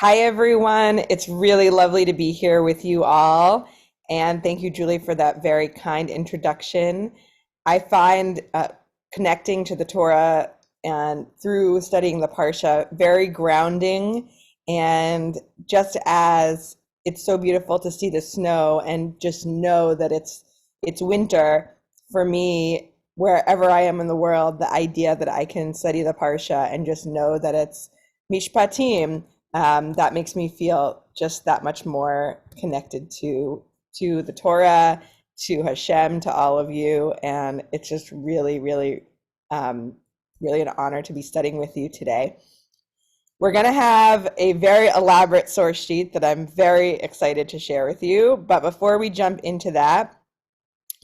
Hi, everyone. It's really lovely to be here with you all. And thank you, Julie, for that very kind introduction. I find connecting to the Torah and through studying the Parsha very grounding. And just as it's so beautiful to see the snow and just know that it's winter, for me, wherever I am in the world, the idea that I can study the Parsha and just know that it's Mishpatim, that makes me feel just that much more connected to the Torah, to Hashem, to all of you, and it's just really, really, really an honor to be studying with you today. We're going to have a very elaborate source sheet that I'm very excited to share with you, but before we jump into that,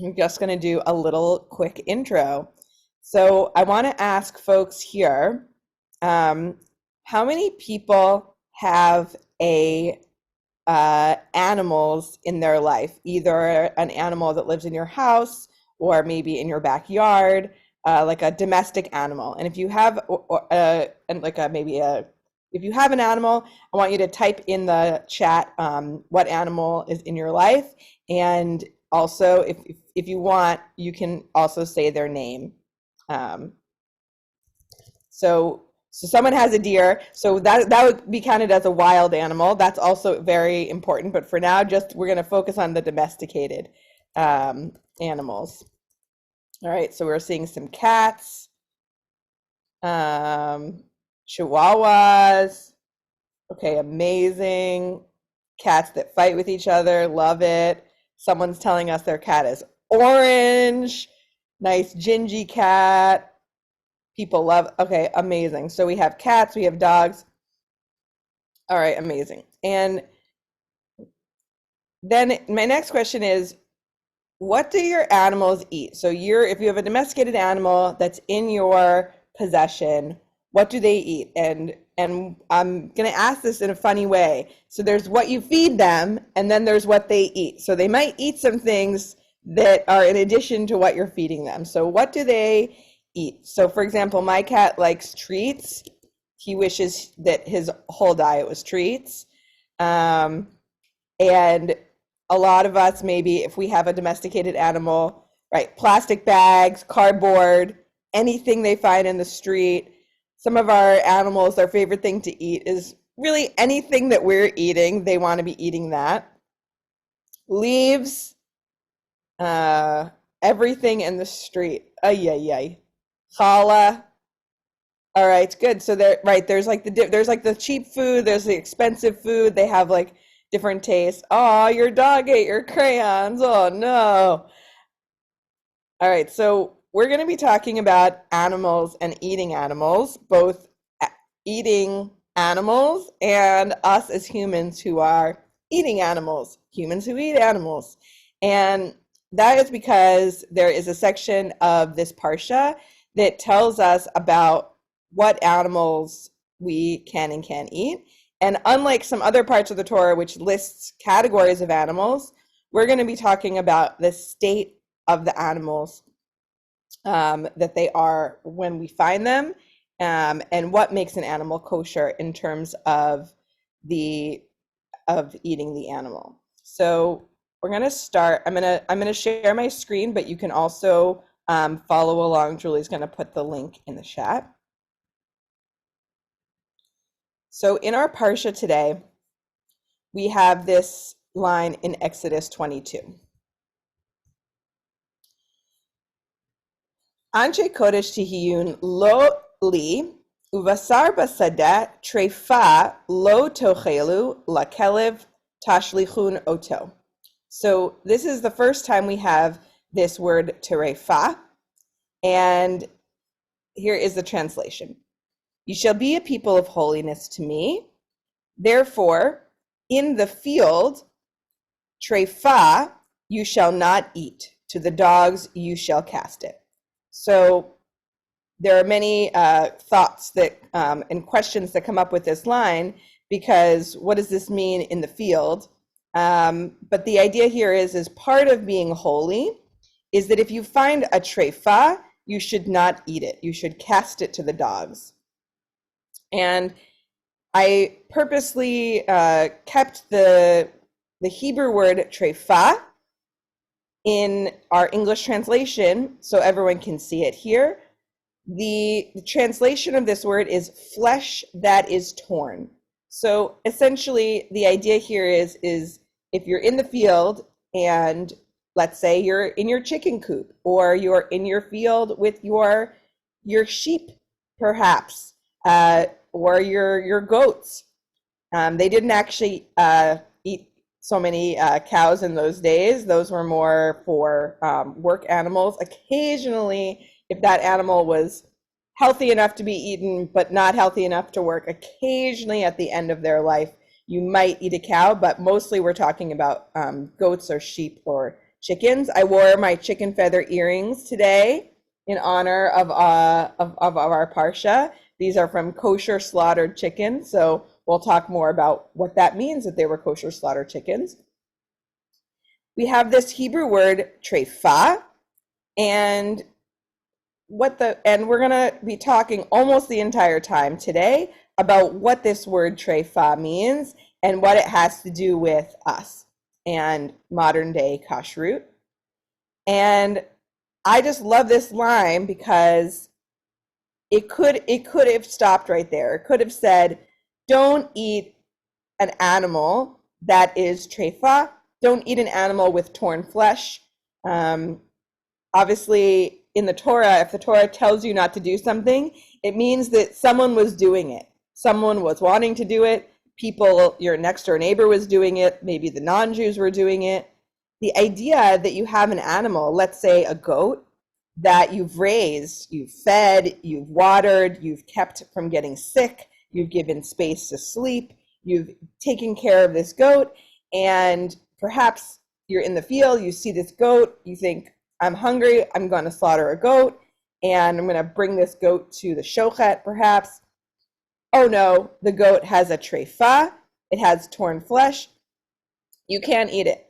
I'm just going to do a little quick intro. So I want to ask folks here, how many people have animals in their life, either an animal that lives in your house or maybe in your backyard, like a domestic animal? And if you have if you have an animal, I want you to type in the chat what animal is in your life, and also if you want, you can also say their name. So someone has a deer, so that would be counted as a wild animal. That's also very important, but for now, we're going to focus on the domesticated animals. All right, so we're seeing some cats, chihuahuas. Okay, amazing. Cats that fight with each other, love it. Someone's telling us their cat is orange. Nice gingy cat. People love, okay, amazing. So we have cats, we have dogs. All right, amazing. And then my next question is, what do your animals eat? So if you have a domesticated animal that's in your possession, what do they eat? And I'm going to ask this in a funny way. So there's what you feed them, and then there's what they eat. So they might eat some things that are in addition to what you're feeding them. So what do they eat? So for example, my cat likes treats. He wishes that his whole diet was treats. And a lot of us, maybe if we have a domesticated animal, right, plastic bags, cardboard, anything they find in the street. Some of our animals, their favorite thing to eat is really anything that we're eating. They want to be eating that. Leaves, everything in the street. Ay, ay, ay. Challah. All right, good. So there's like the cheap food, there's the expensive food. They have like different tastes. Oh, your dog ate your crayons. Oh no. All right, so we're going to be talking about animals and eating animals, both eating animals and us as humans who are eating animals, humans who eat animals. And that is because there is a section of this Parsha that tells us about what animals we can and can't eat. And unlike some other parts of the Torah, which lists categories of animals, we're going to be talking about the state of the animals that they are when we find them, and what makes an animal kosher in terms of eating the animal. So we're going to start. I'm going to share my screen, but you can also follow along. Julie's going to put the link in the chat. So in our Parsha today, we have this line in Exodus 22. Anshe Kodesh Tihiyun lo li, uvasar basada treyfah lo tochelu lakelev tashlichun oto. So this is the first time we have this word treyfah, and here is the translation. You shall be a people of holiness to me. Therefore, in the field, treyfah you shall not eat. To the dogs you shall cast it. So there are many thoughts that and questions that come up with this line, because what does this mean in the field? But the idea here is part of being holy is that if you find a treyfah, you should not eat it. You should cast it to the dogs. And I purposely kept the Hebrew word treyfah in our English translation so everyone can see it here. The translation of this word is flesh that is torn. So essentially the idea here is if you're in the field and let's say you're in your chicken coop or you're in your field with your sheep perhaps, or your goats. They didn't actually eat so many cows in those days. Those were more for work animals. Occasionally, if that animal was healthy enough to be eaten, but not healthy enough to work, occasionally at the end of their life, you might eat a cow, but mostly we're talking about goats or sheep or chickens. I wore my chicken feather earrings today in honor of our Parsha. These are from kosher slaughtered chickens, so we'll talk more about what that means that they were kosher slaughtered chickens. We have this Hebrew word treyfah, and we're going to be talking almost the entire time today about what this word treyfah means and what it has to do with us and modern day kashrut. And I just love this line because it could have stopped right there. It could have said, don't eat an animal that is treyfah. Don't eat an animal with torn flesh. Obviously, in the Torah, if the Torah tells you not to do something, it means that someone was doing it. Someone was wanting to do it. People, your next door neighbor was doing it. Maybe the non-Jews were doing it. The idea that you have an animal, let's say a goat, that you've raised, you've fed, you've watered, you've kept from getting sick, you've given space to sleep, you've taken care of this goat, and perhaps you're in the field, you see this goat, you think, I'm hungry, I'm going to slaughter a goat, and I'm going to bring this goat to the shochet perhaps. Oh no, the goat has a treyfah, it has torn flesh, you can't eat it.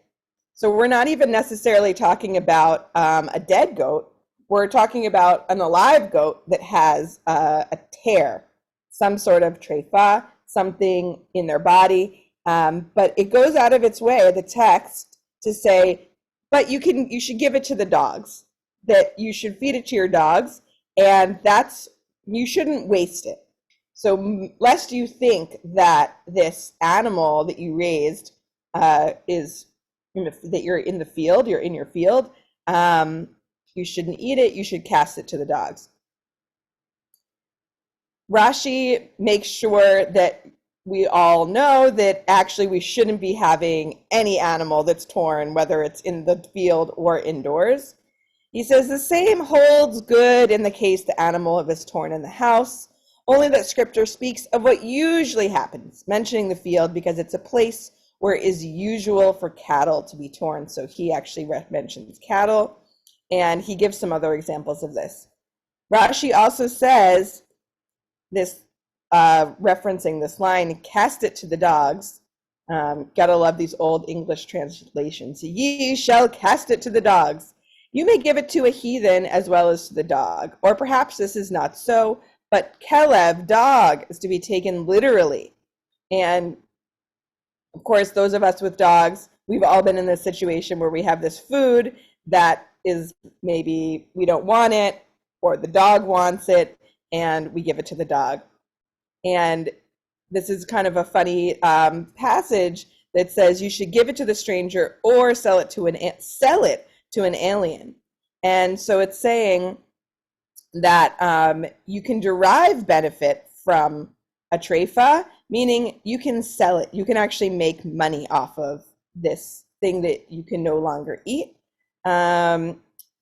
So we're not even necessarily talking about a dead goat. We're talking about an alive goat that has a tear, some sort of treyfah, something in their body. But it goes out of its way, the text, to say, but you should give it to the dogs, that you should feed it to your dogs, and you shouldn't waste it. So lest you think that this animal that you raised is that you're in the field, you're in your field, you shouldn't eat it, you should cast it to the dogs. Rashi makes sure that we all know that actually we shouldn't be having any animal that's torn, whether it's in the field or indoors. He says the same holds good in the case the animal is torn in the house, only that scripture speaks of what usually happens, mentioning the field because it's a place where it is usual for cattle to be torn. So he actually mentions cattle, and he gives some other examples of this. Rashi also says this, referencing this line, cast it to the dogs. Gotta love these old English translations. Ye shall cast it to the dogs. You may give it to a heathen as well as to the dog. Or perhaps this is not so, but kelev, dog, is to be taken literally. And of course, those of us with dogs, we've all been in this situation where we have this food that is maybe we don't want it, or the dog wants it, and we give it to the dog. And this is kind of a funny passage that says you should give it to the stranger or sell it to an alien. And so it's saying that you can derive benefit from a treyfah, meaning you can sell it. You can actually make money off of this thing that you can no longer eat.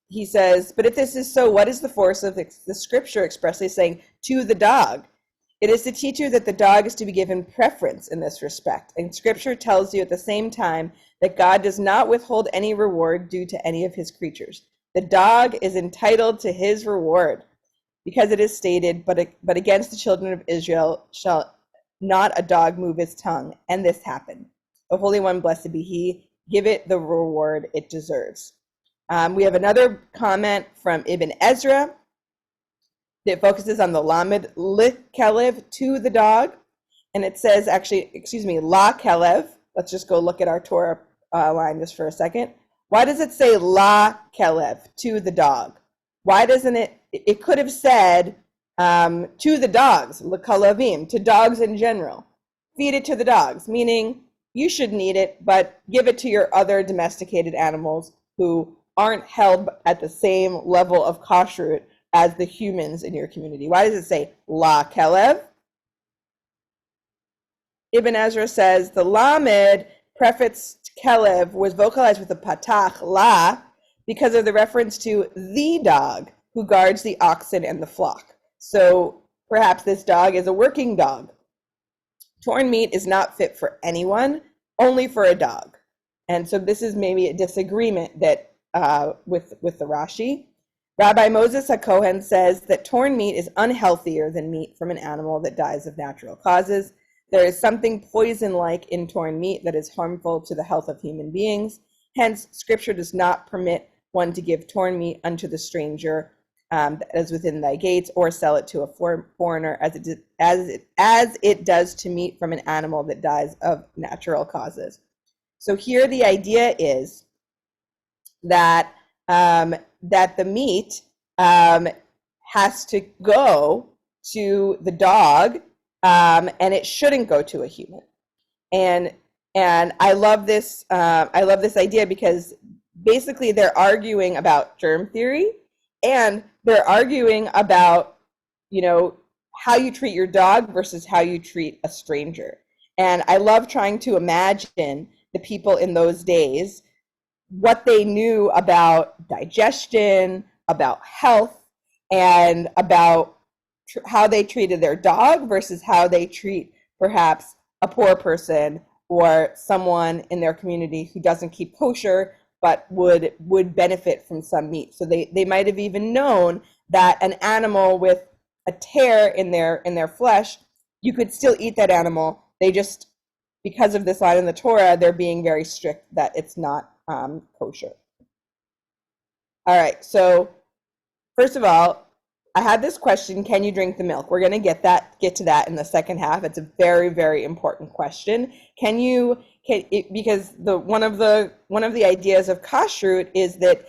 He says, but if this is so, what is the force of the scripture expressly saying to the dog? It is to teach you that the dog is to be given preference in this respect. And scripture tells you at the same time that God does not withhold any reward due to any of his creatures. The dog is entitled to his reward because it is stated, but against the children of Israel shall not a dog move its tongue. And this happened. The Holy One, blessed be he, give it the reward it deserves. We have another comment from Ibn Ezra that focuses on the lamed likelev, to the dog. and it says actually, excuse me, la kelev. Let's just go look at our Torah line just for a second. Why does it say la kelev, to the dog? Why doesn't it could have said to the dogs, l'kalavim, to dogs in general. Feed it to the dogs, meaning you shouldn't eat it, but give it to your other domesticated animals who aren't held at the same level of kashrut as the humans in your community. Why does it say la kelev? Ibn Ezra says the lamed prefixed kelev was vocalized with a patach la because of the reference to the dog who guards the oxen and the flock. So perhaps this dog is a working dog. Torn meat is not fit for anyone, only for a dog. And so this is maybe a disagreement that with the Rashi. Rabbi Moses HaKohen says that torn meat is unhealthier than meat from an animal that dies of natural causes. There is something poison-like in torn meat that is harmful to the health of human beings. Hence, Scripture does not permit one to give torn meat unto the stranger that is within thy gates, or sell it to a foreigner as it does to meat from an animal that dies of natural causes. So here the idea is that that the meat has to go to the dog, and it shouldn't go to a human. And I love this. I love this idea because basically they're arguing about germ theory, and they're arguing about, you know, how you treat your dog versus how you treat a stranger. And I love trying to imagine the people in those days, what they knew about digestion, about health, and about how they treated their dog versus how they treat perhaps a poor person or someone in their community who doesn't keep kosher but would benefit from some meat. So they might have even known that an animal with a tear in their flesh, you could still eat that animal. They just, because of this line in the Torah, they're being very strict that it's not kosher. All right, so first of all, I had this question: can you drink the milk? We're going to get to that in the second half. It's a very, very important question. Because one of the ideas of kashrut is that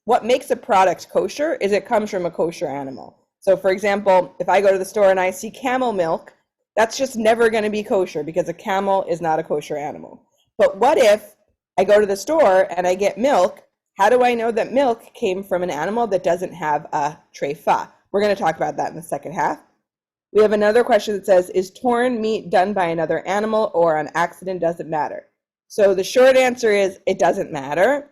what makes a product kosher is it comes from a kosher animal. So for example, if I go to the store and I see camel milk, that's just never going to be kosher because a camel is not a kosher animal. But what if I go to the store and I get milk? How do I know that milk came from an animal that doesn't have a treyfah? We're going to talk about that in the second half. We have another question that says, is torn meat done by another animal or on accident? Does it matter? So the short answer is it doesn't matter.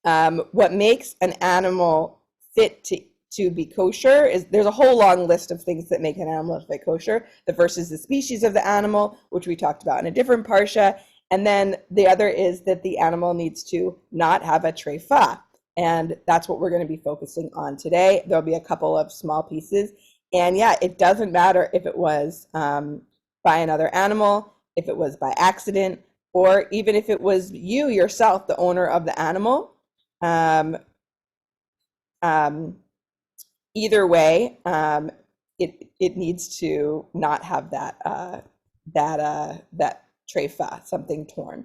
What makes an animal fit to be kosher is there's a whole long list of things that make an animal fit kosher. The first is the species of the animal, which we talked about in a different parsha. And then the other is that the animal needs to not have a treyfah. And that's what we're going to be focusing on today. There'll be a couple of small pieces. And yeah, it doesn't matter if it was by another animal, if it was by accident, or even if it was you yourself, the owner of the animal. Either way, it needs to not have that treyfah, something torn.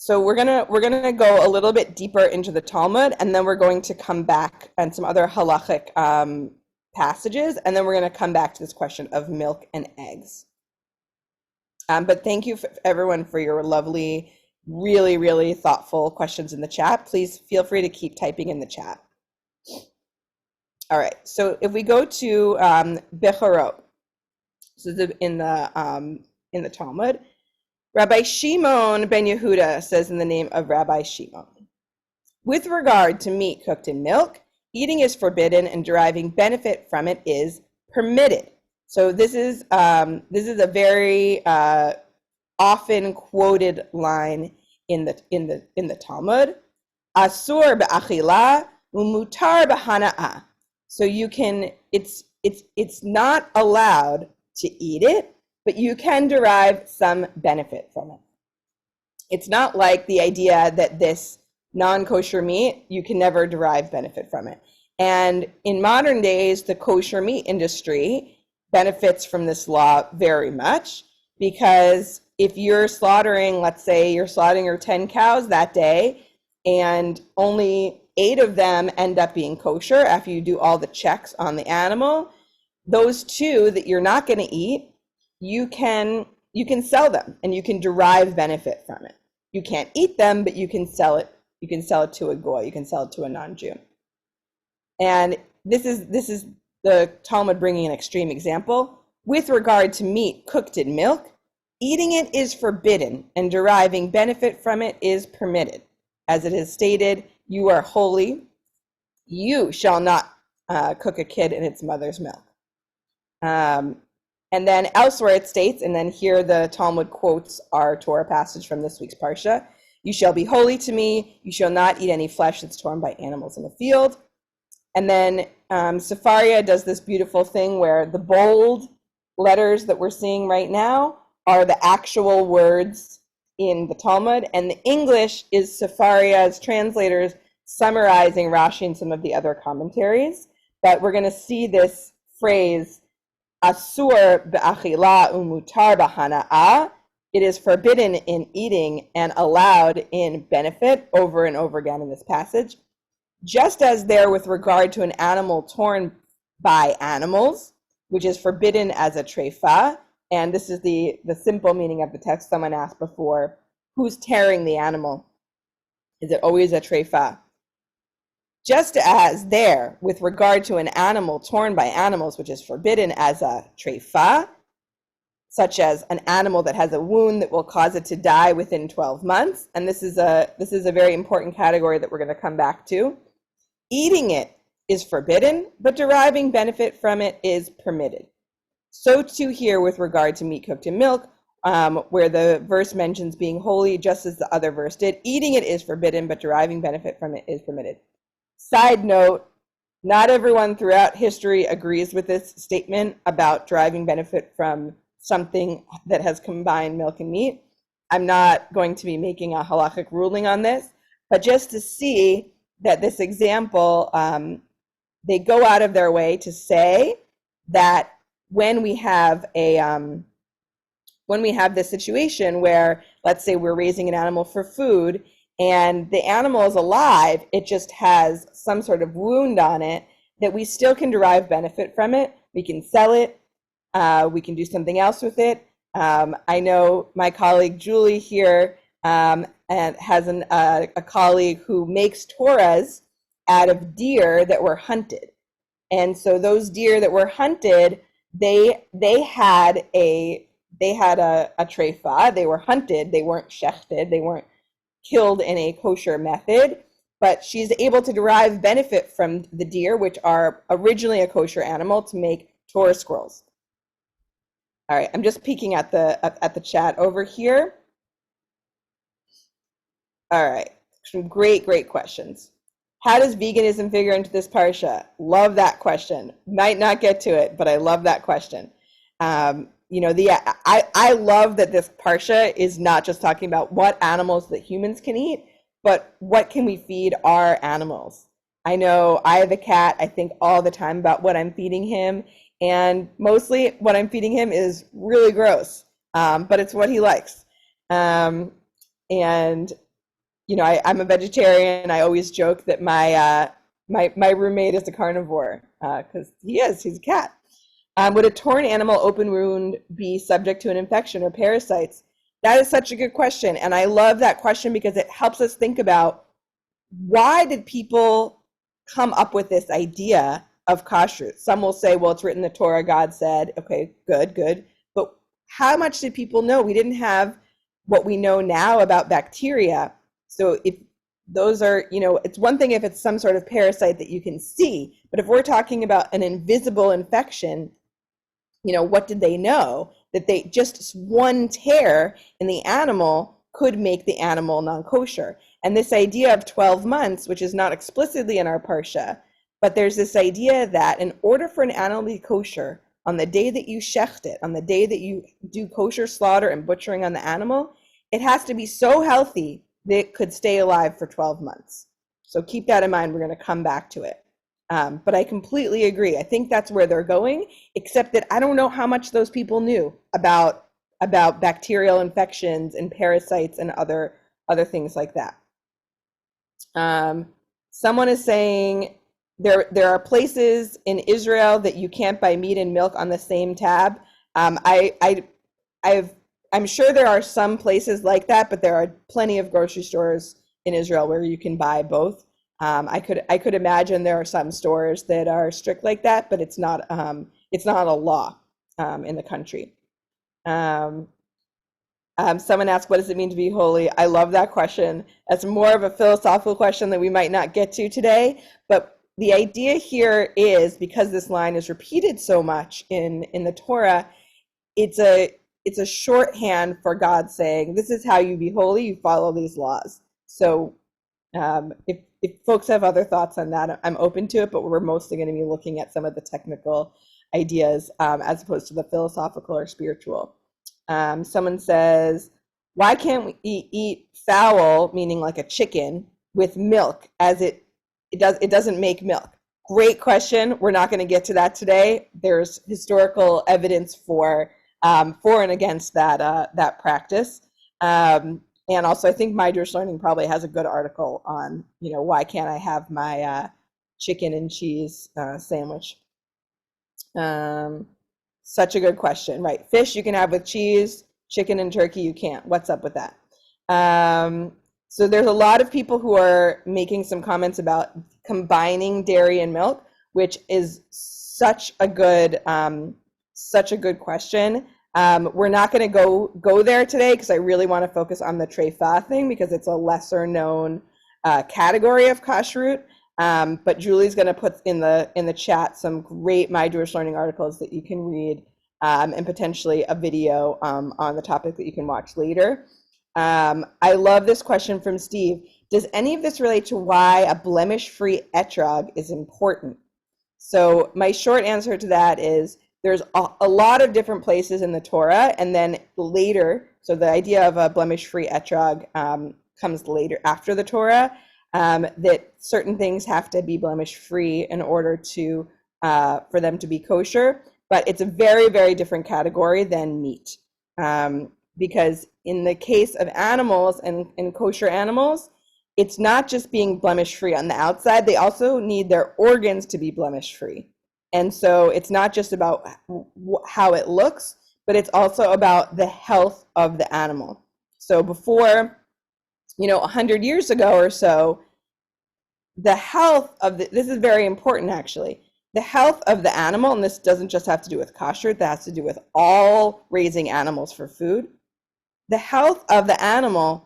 So we're gonna go a little bit deeper into the Talmud, and then we're going to come back and some other halachic passages, and then we're going to come back to this question of milk and eggs. But thank you everyone for your lovely, really, really thoughtful questions in the chat. Please feel free to keep typing in the chat. All right, so if we go to Bechorot, so in the Talmud, Rabbi Shimon ben Yehuda says in the name of Rabbi Shimon, with regard to meat cooked in milk, eating is forbidden and deriving benefit from it is permitted. So this is a very often quoted line in the Talmud. Asur ba'achila umutar b'hana'ah. So it's not allowed to eat it, but you can derive some benefit from it. It's not like the idea that this non-kosher meat, you can never derive benefit from it. And in modern days, the kosher meat industry benefits from this law very much, because if you're slaughtering, let's say you're slaughtering your 10 cows that day, and only 8 of them end up being kosher after you do all the checks on the animal, those 2 that you're not going to eat, you can sell them and you can derive benefit from it. You can't eat them, but you can sell it. You can sell it to a goy. You can sell it to a non-Jew. And this is the Talmud bringing an extreme example. With regard to meat cooked in milk, eating it is forbidden and deriving benefit from it is permitted. As it is stated, you are holy. You shall not cook a kid in its mother's milk. And then elsewhere it states, and then here the Talmud quotes our Torah passage from this week's Parsha, you shall be holy to me, you shall not eat any flesh that's torn by animals in the field. And then Sefaria does this beautiful thing where the bold letters that we're seeing right now are the actual words in the Talmud, and the English is Sefaria's translators summarizing Rashi and some of the other commentaries. But we're going to see this phrase, asur be'achila umutar b'hana'ah. It is forbidden in eating and allowed in benefit, over and over again in this passage. Just as there with regard to an animal torn by animals, which is forbidden as a treyfah, and this is the simple meaning of the text. Someone asked before, who's tearing the animal? Is it always a treyfah? Just as there, with regard to an animal torn by animals, which is forbidden as a treyfah, such as an animal that has a wound that will cause it to die within 12 months, and this is a very important category that we're going to come back to. Eating it is forbidden, but deriving benefit from it is permitted. So too here with regard to meat cooked in milk, where the verse mentions being holy just as the other verse did. Eating it is forbidden, but deriving benefit from it is permitted. Side note, not everyone throughout history agrees with this statement about deriving benefit from something that has combined milk and meat. I'm not going to be making a halachic ruling on this, but just to see that this example, they go out of their way to say that when we have this situation where, let's say we're raising an animal for food and the animal is alive, it just has some sort of wound on it, that we still can derive benefit from it. We can sell it. We can do something else with it. I know my colleague Julie here and has a colleague who makes Torahs out of deer that were hunted. And so those deer that were hunted, they had a treyfah. They were hunted. They weren't shechted. They weren't killed in a kosher method. But she's able to derive benefit from the deer, which are originally a kosher animal, to make Torah scrolls. All right, I'm just peeking at the chat over here. All right, some great questions. How does veganism figure into this parsha? Love that question. Might not get to it, but I love that question. I love that this parsha is not just talking about what animals that humans can eat, but what can we feed our animals. I know I have a cat. I think all the time about what I'm feeding him, and mostly what I'm feeding him is really gross, but it's what he likes. And I'm a vegetarian. I always joke that my roommate is a carnivore, because he's a cat. Would a torn animal open wound be subject to an infection or parasites? That is such a good question. And I love that question because it helps us think about, why did people come up with this idea of kashrut? Some will say, well, it's written in the Torah, God said, okay, good. But how much did people know? We didn't have what we know now about bacteria. So if those are, it's one thing if it's some sort of parasite that you can see, but if we're talking about an invisible infection, what did they know? That they just one tear in the animal could make the animal non-kosher. And this idea of 12 months, which is not explicitly in our parsha, but there's this idea that in order for an animal to be kosher, on the day that you shecht it, on the day that you do kosher slaughter and butchering on the animal, it has to be so healthy that it could stay alive for 12 months. So keep that in mind. We're going to come back to it. But I completely agree. I think that's where they're going, except that I don't know how much those people knew about bacterial infections and parasites and other things like that. Someone is saying there are places in Israel that you can't buy meat and milk on the same tab. I'm sure there are some places like that, but there are plenty of grocery stores in Israel where you can buy both. I could imagine there are some stores that are strict like that, but it's not a law in the country. Someone asked, what does it mean to be holy? I love that question. That's more of a philosophical question that we might not get to today. But the idea here is, because this line is repeated so much in the Torah, it's a shorthand for God saying, this is how you be holy, you follow these laws. So if folks have other thoughts on that, I'm open to it, but we're mostly going to be looking at some of the technical ideas as opposed to the philosophical or spiritual. Someone says, why can't we eat fowl, meaning like a chicken, with milk, as it doesn't make milk? Great question. We're not going to get to that today. There's historical evidence for and against that practice. And also, I think My Jewish Learning probably has a good article on, why can't I have my chicken and cheese sandwich? Such a good question, right? Fish you can have with cheese, chicken and turkey you can't. What's up with that? So there's a lot of people who are making some comments about combining dairy and milk, which is such a good question. We're not going to go there today because I really want to focus on the treyfah thing because it's a lesser known category of kashrut. But Julie's going to put in the chat some great My Jewish Learning articles that you can read, and potentially a video on the topic that you can watch later. I love this question from Steve. Does any of this relate to why a blemish-free etrog is important? So my short answer to that is there's a lot of different places in the Torah, and then later, so the idea of a blemish-free etrog comes later after the Torah, that certain things have to be blemish-free in order to for them to be kosher, but it's a very, very different category than meat. Because in the case of animals and kosher animals, it's not just being blemish-free on the outside, they also need their organs to be blemish-free. And so it's not just about how it looks, but it's also about the health of the animal. So before, 100 years ago or so, the health of this is very important actually. The health of the animal, and this doesn't just have to do with kosher, that has to do with all raising animals for food. The health of the animal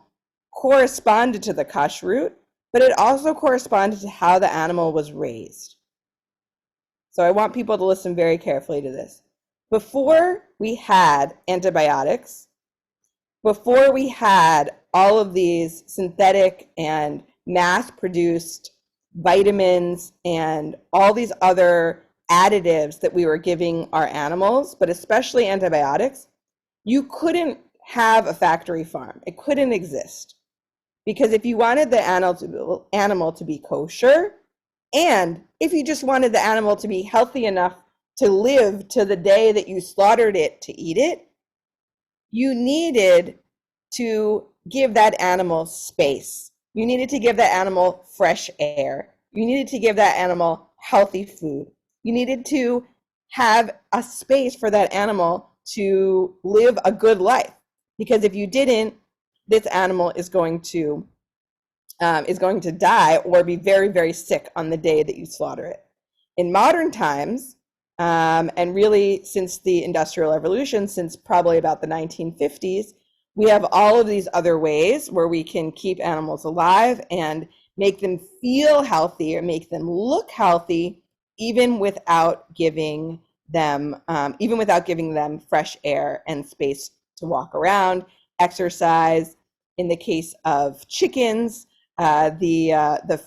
corresponded to the kashrut, but it also corresponded to how the animal was raised. So I want people to listen very carefully to this. Before we had antibiotics, before we had all of these synthetic and mass-produced vitamins and all these other additives that we were giving our animals, but especially antibiotics, you couldn't have a factory farm. It couldn't exist. Because if you wanted the animal to be kosher, and if you just wanted the animal to be healthy enough to live to the day that you slaughtered it to eat it, you needed to give that animal space. You needed to give that animal fresh air. You needed to give that animal healthy food. You needed to have a space for that animal to live a good life. Because if you didn't, this animal is going to die or be very, very sick on the day that you slaughter it. In modern times, and really since the Industrial Revolution, since probably about the 1950s, we have all of these other ways where we can keep animals alive and make them feel healthy or make them look healthy, even without giving them fresh air and space to walk around, exercise. In the case of chickens, in the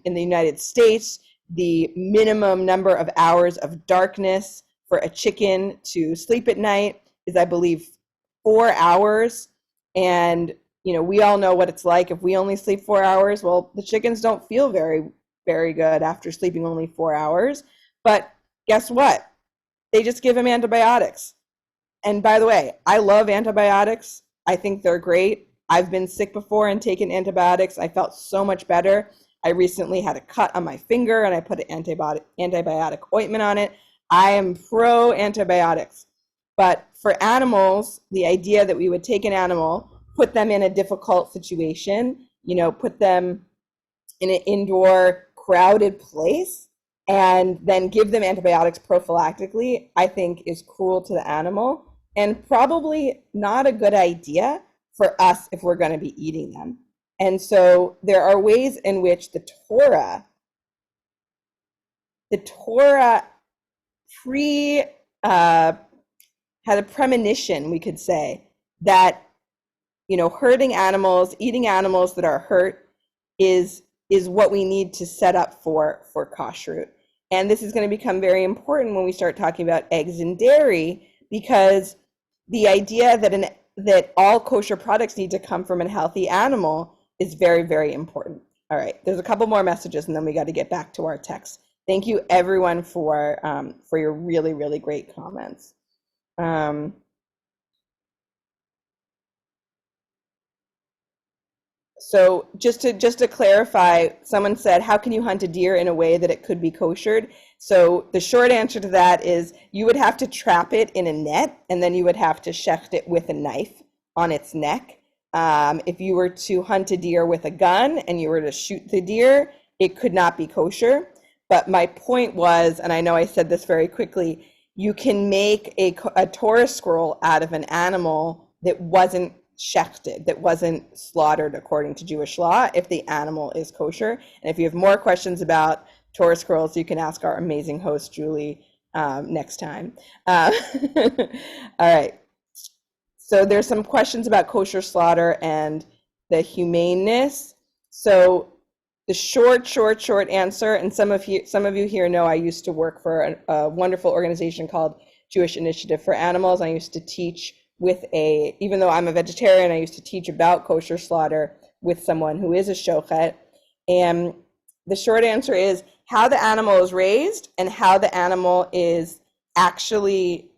United States, the minimum number of hours of darkness for a chicken to sleep at night is, I believe, 4 hours. And we all know what it's like if we only sleep 4 hours. Well, the chickens don't feel very very good after sleeping only 4 hours. But guess what? They just give him antibiotics. And by the way, I love antibiotics. I think they're great. I've been sick before and taken antibiotics. I felt so much better. I recently had a cut on my finger and I put an antibiotic ointment on it. I am pro antibiotics. But for animals, the idea that we would take an animal, put them in a difficult situation, put them in an indoor crowded place and then give them antibiotics prophylactically, I think is cruel to the animal and probably not a good idea for us if we're going to be eating them. And so there are ways in which the Torah had a premonition, we could say, that hurting animals, eating animals that are hurt is what we need to set up for kashrut. And this is going to become very important when we start talking about eggs and dairy, because the idea that all kosher products need to come from a healthy animal is very, very important. All right, there's a couple more messages and then we got to get back to our text. Thank you everyone for your really, really great comments. So just to clarify, someone said, how can you hunt a deer in a way that it could be koshered? So the short answer to that is you would have to trap it in a net, and then you would have to shecht it with a knife on its neck. If you were to hunt a deer with a gun and you were to shoot the deer, it could not be kosher. But my point was, and I know I said this very quickly, you can make a Torah scroll out of an animal that wasn't shechted, that wasn't slaughtered according to Jewish law, if the animal is kosher. And if you have more questions about Torah scrolls, you can ask our amazing host, Julie, next time. All right. So there's some questions about kosher slaughter and the humaneness. So the short answer, and some of you here know I used to work for a wonderful organization called Jewish Initiative for Animals. I used to teach even though I'm a vegetarian, I used to teach about kosher slaughter with someone who is a shochet. And the short answer is how the animal is raised and how the animal is actually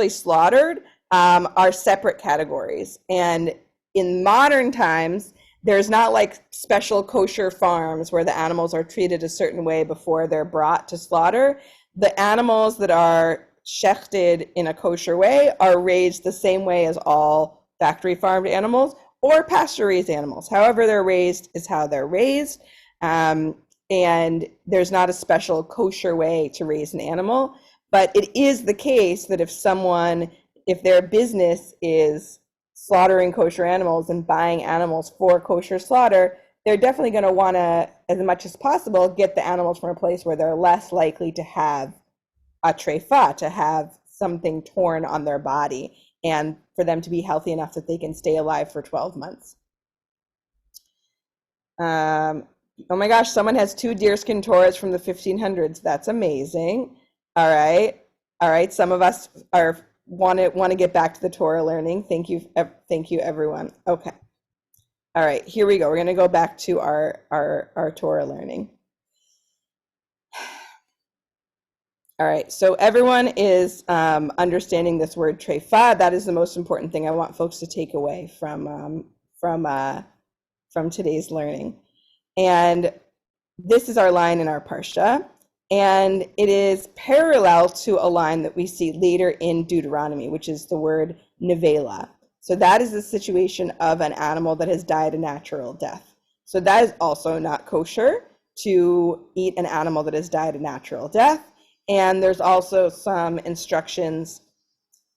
slaughtered are separate categories. And in modern times, there's not like special kosher farms where the animals are treated a certain way before they're brought to slaughter. The animals that are shechted in a kosher way are raised the same way as all factory farmed animals or pasture raised animals. However they're raised is how they're raised. And there's not a special kosher way to raise an animal. But it is the case that if their business is slaughtering kosher animals and buying animals for kosher slaughter, they're definitely going to want to, as much as possible, get the animals from a place where they're less likely to have a treyfah, to have something torn on their body, and for them to be healthy enough that they can stay alive for 12 months. Oh my gosh, someone has 2 deerskin Torahs from the 1500s. That's amazing. All right. Some of us want to get back to the Torah learning. Thank you, everyone. Okay. All right, here we go. We're going to go back to our Torah learning. All right, so everyone is understanding this word treyfah. That is the most important thing I want folks to take away from today's learning. And this is our line in our parsha, and it is parallel to a line that we see later in Deuteronomy, which is the word nevela. So that is the situation of an animal that has died a natural death. So that is also not kosher to eat an animal that has died a natural death. And there's also some instructions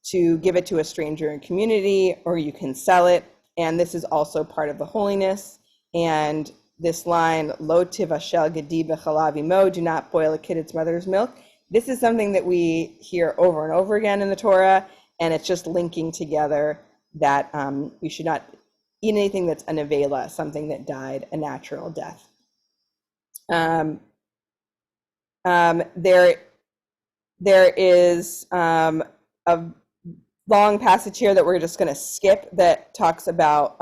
to give it to a stranger in community, or you can sell it. And this is also part of the holiness. And this line, lo tivashel gedi b'chalav imo, do not boil a kid its mother's milk. This is something that we hear over and over again in the Torah, and it's just linking together that we should not eat anything that's a nevela, something that died a natural death. There is a long passage here that we're just going to skip that talks about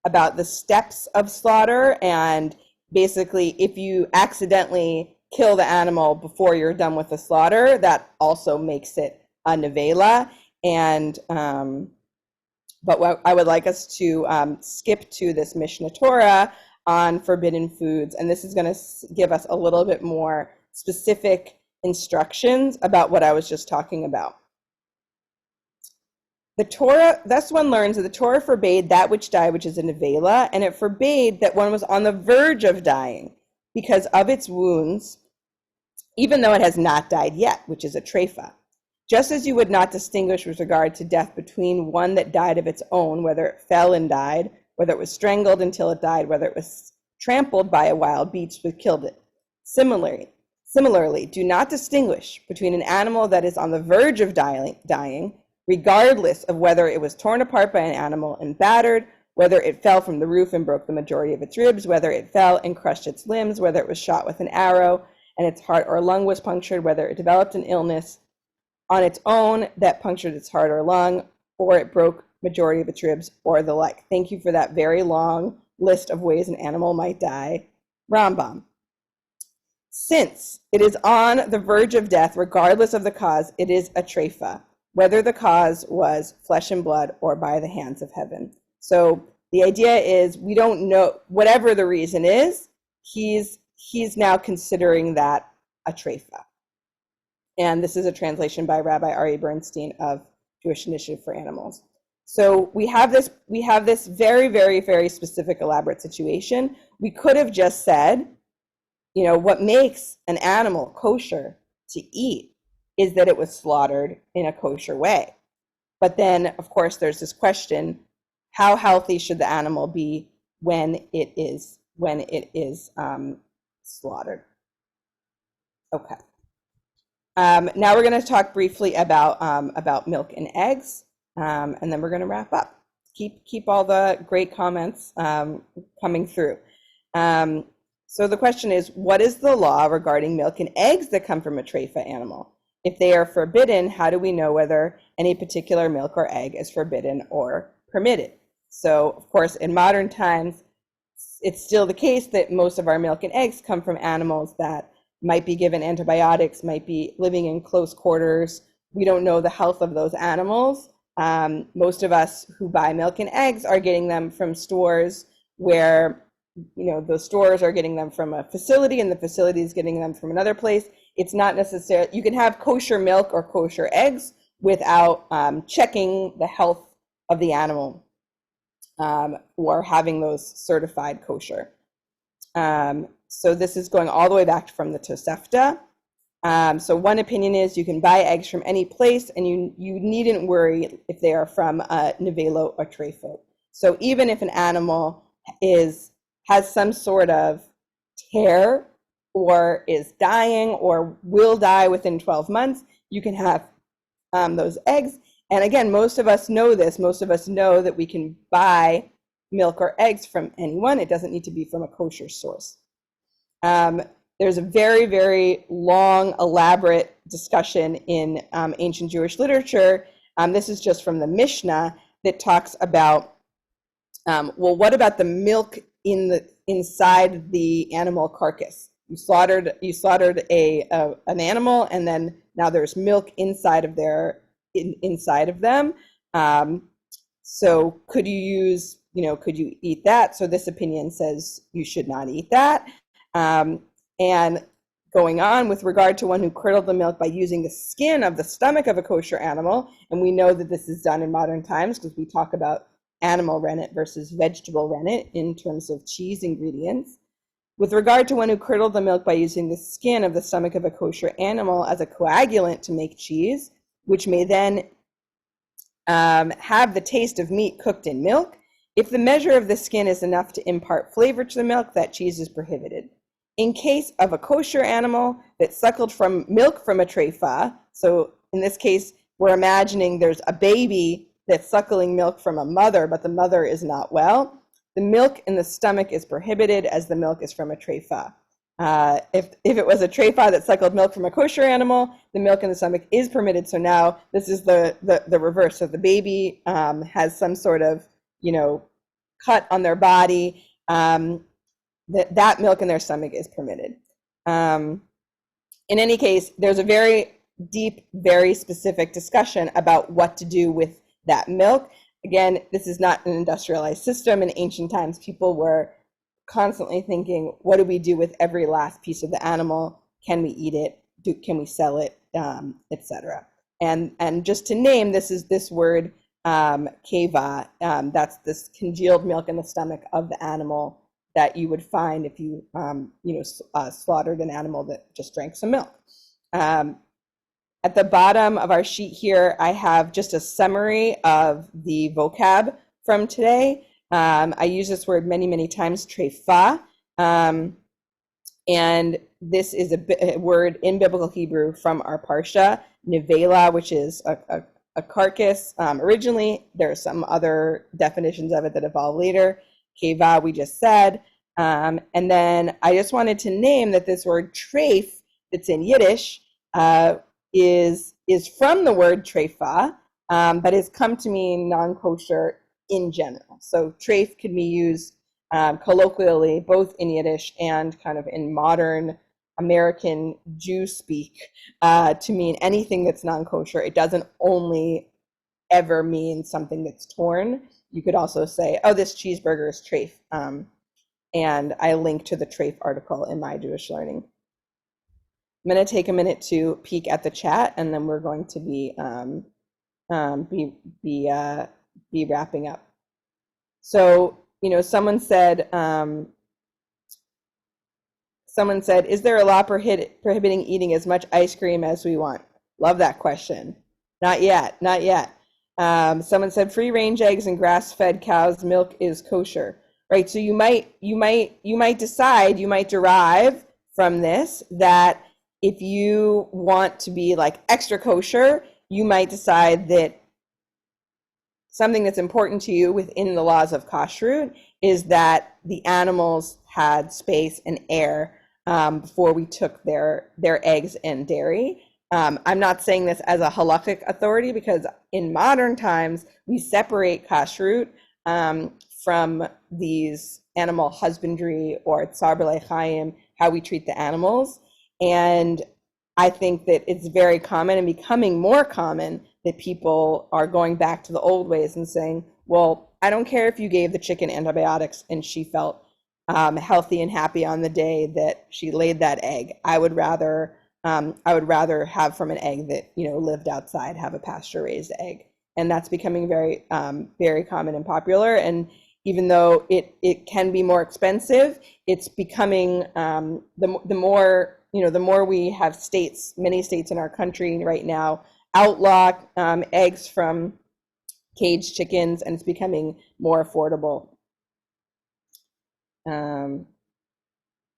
about the steps of slaughter, and basically if you accidentally kill the animal before you're done with the slaughter, that also makes it a nevela. And but what I would like us to skip to this Mishnah Torah on forbidden foods, and this is going to give us a little bit more specific instructions about what I was just talking about. The Torah, thus one learns that the Torah forbade that which died, which is a nevela, and it forbade that one was on the verge of dying because of its wounds, even though it has not died yet, which is a treyfah. Just as you would not distinguish with regard to death between one that died of its own, whether it fell and died, whether it was strangled until it died, whether it was trampled by a wild beast which killed it. Similarly, do not distinguish between an animal that is on the verge of dying, regardless of whether it was torn apart by an animal and battered, whether it fell from the roof and broke the majority of its ribs, whether it fell and crushed its limbs, whether it was shot with an arrow and its heart or lung was punctured, whether it developed an illness on its own that punctured its heart or lung, or it broke majority of its ribs, or the like. Thank you for that very long list of ways an animal might die. Rambam. Since it is on the verge of death, regardless of the cause, it is a treyfah, whether the cause was flesh and blood or by the hands of heaven. So the idea is, we don't know, whatever the reason is, he's now considering that a treyfah. And this is a translation by Rabbi Ari Bernstein of Jewish Initiative for Animals. So we have this very, very, very specific, elaborate situation. We could have just said, what makes an animal kosher to eat is that it was slaughtered in a kosher way. But then, of course, there's this question: how healthy should the animal be when it is slaughtered? Okay. Now we're going to talk briefly about milk and eggs, and then we're going to wrap up. Keep all the great comments coming through. So the question is, what is the law regarding milk and eggs that come from a treyfah animal? If they are forbidden, how do we know whether any particular milk or egg is forbidden or permitted? So, of course, in modern times, it's still the case that most of our milk and eggs come from animals that might be given antibiotics, might be living in close quarters. We don't know the health of those animals. Most of us who buy milk and eggs are getting them from stores where, those stores are getting them from a facility and the facility is getting them from another place. It's not necessarily, you can have kosher milk or kosher eggs without checking the health of the animal or having those certified kosher. So this is going all the way back from the Tosefta. So one opinion is you can buy eggs from any place and you needn't worry if they are from a nevelo or treyfah. So even if an animal has some sort of tear or is dying or will die within 12 months, you can have those eggs. And again, most of us know this. Most of us know that we can buy milk or eggs from anyone. It doesn't need to be from a kosher source. There's a very, very long, elaborate discussion in ancient Jewish literature. This is just from the Mishnah that talks about, what about the milk inside the animal carcass? You slaughtered an animal, and then now there's milk inside of them. So could you eat that? So this opinion says you should not eat that. And going on with regard to one who curdled the milk by using the skin of the stomach of a kosher animal, and we know that this is done in modern times because we talk about animal rennet versus vegetable rennet in terms of cheese ingredients. With regard to one who curdled the milk by using the skin of the stomach of a kosher animal as a coagulant to make cheese, which may then have the taste of meat cooked in milk, if the measure of the skin is enough to impart flavor to the milk, that cheese is prohibited. In case of a kosher animal that suckled from milk from a treyfah, so in this case, we're imagining there's a baby that's suckling milk from a mother, but the mother is not well, the milk in the stomach is prohibited as the milk is from a treyfah. If it was a treyfah that suckled milk from a kosher animal, the milk in the stomach is permitted. So now this is the reverse. So the baby has some sort of, cut on their body, that milk in their stomach is permitted. In any case, there's a very deep, very specific discussion about what to do with that milk. Again, this is not an industrialized system. In ancient times, people were constantly thinking, what do we do with every last piece of the animal? Can we eat it? Can we sell it, etc. And just to name, this is this word keva. That's this congealed milk in the stomach of the animal that you would find if you slaughtered an animal that just drank some milk. At the bottom of our sheet here, I have just a summary of the vocab from today. I use this word many, many times, treyfah. And this is a word in biblical Hebrew from our parsha, nevela, which is a carcass. Originally, there are some other definitions of it that evolved later. Keva, we just said. And then I just wanted to name that this word treif, that's in Yiddish, is from the word treyfah, but has come to mean non-kosher in general. So treif can be used colloquially, both in Yiddish and kind of in modern American Jew speak, to mean anything that's non-kosher. It doesn't only ever mean something that's torn. You could also say, oh, this cheeseburger is treif. And I link to the treif article in my Jewish Learning. I'm going to take a minute to peek at the chat, and then we're going to be wrapping up. So, someone said, is there a law prohibiting eating as much ice cream as we want? Love that question. Not yet, not yet. Someone said free-range eggs and grass-fed cows' milk is kosher, right? So you might decide, you might derive from this that if you want to be like extra kosher, you might decide that something that's important to you within the laws of kashrut is that the animals had space and air before we took their eggs and dairy. I'm not saying this as a halakhic authority, because in modern times we separate kashrut from these animal husbandry or tsar b'lei chayim, how we treat the animals. And I think that it's very common and becoming more common that people are going back to the old ways and saying, well, I don't care if you gave the chicken antibiotics and she felt healthy and happy on the day that she laid that egg. I would rather have from an egg that lived outside, have a pasture-raised egg. And that's becoming very very common and popular. And even though it can be more expensive, it's becoming the more we have states, many states in our country right now outlaw eggs from caged chickens, and it's becoming more affordable.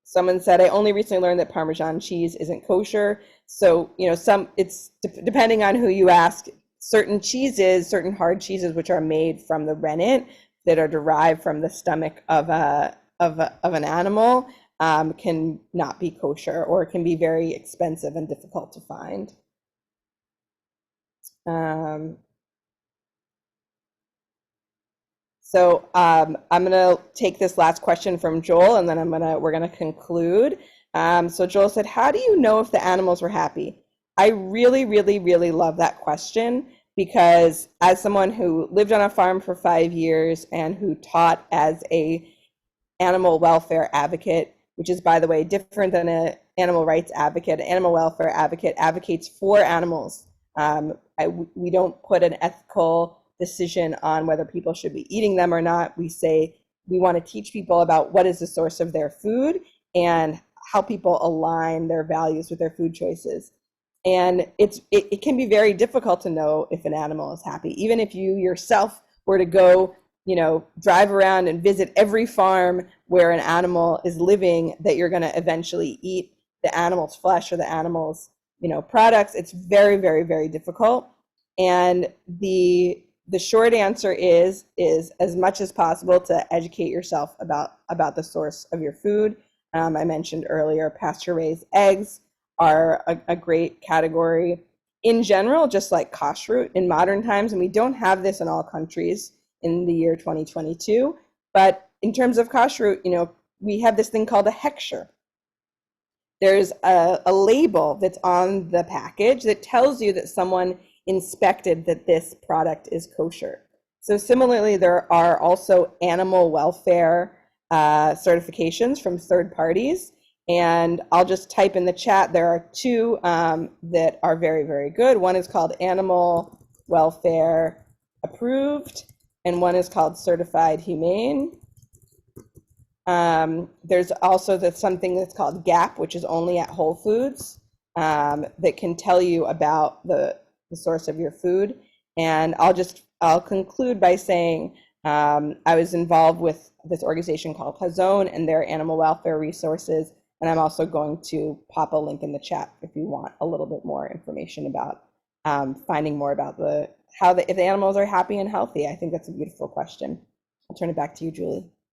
Someone said, I only recently learned that Parmesan cheese isn't kosher. So, it's depending on who you ask. Certain cheeses, certain hard cheeses, which are made from the rennet, that are derived from the stomach of an animal, can not be kosher, or can be very expensive and difficult to find. So I'm going to take this last question from Joel, and then we're gonna conclude. So Joel said, how do you know if the animals were happy? I really, really, really love that question, because as someone who lived on a farm for 5 years and who taught as a animal welfare advocate, which is, by the way, different than an animal rights advocate. An animal welfare advocate advocates for animals. We don't put an ethical decision on whether people should be eating them or not. We say we want to teach people about what is the source of their food and how people align their values with their food choices. And it can be very difficult to know if an animal is happy, even if you yourself were to go drive around and visit every farm where an animal is living, that you're going to eventually eat the animal's flesh or the animal's products. It's very, very, very difficult. And the short answer is as much as possible to educate yourself about the source of your food. I mentioned earlier, pasture-raised eggs are a great category in general, just like kashrut in modern times. And we don't have this in all countries in the year 2022. But in terms of kashrut, we have this thing called a hechsher. There's a label that's on the package that tells you that someone inspected that this product is kosher. So similarly, there are also animal welfare certifications from third parties. And I'll just type in the chat. There are two that are very, very good. One is called Animal Welfare Approved, and one is called Certified Humane. There's also something that's called GAP, which is only at Whole Foods, that can tell you about the source of your food. And I'll conclude by saying I was involved with this organization called Hazon and their animal welfare resources. And I'm also going to pop a link in the chat if you want a little bit more information about finding more about if the animals are happy and healthy. I think that's a beautiful question. I'll turn it back to you, Julie.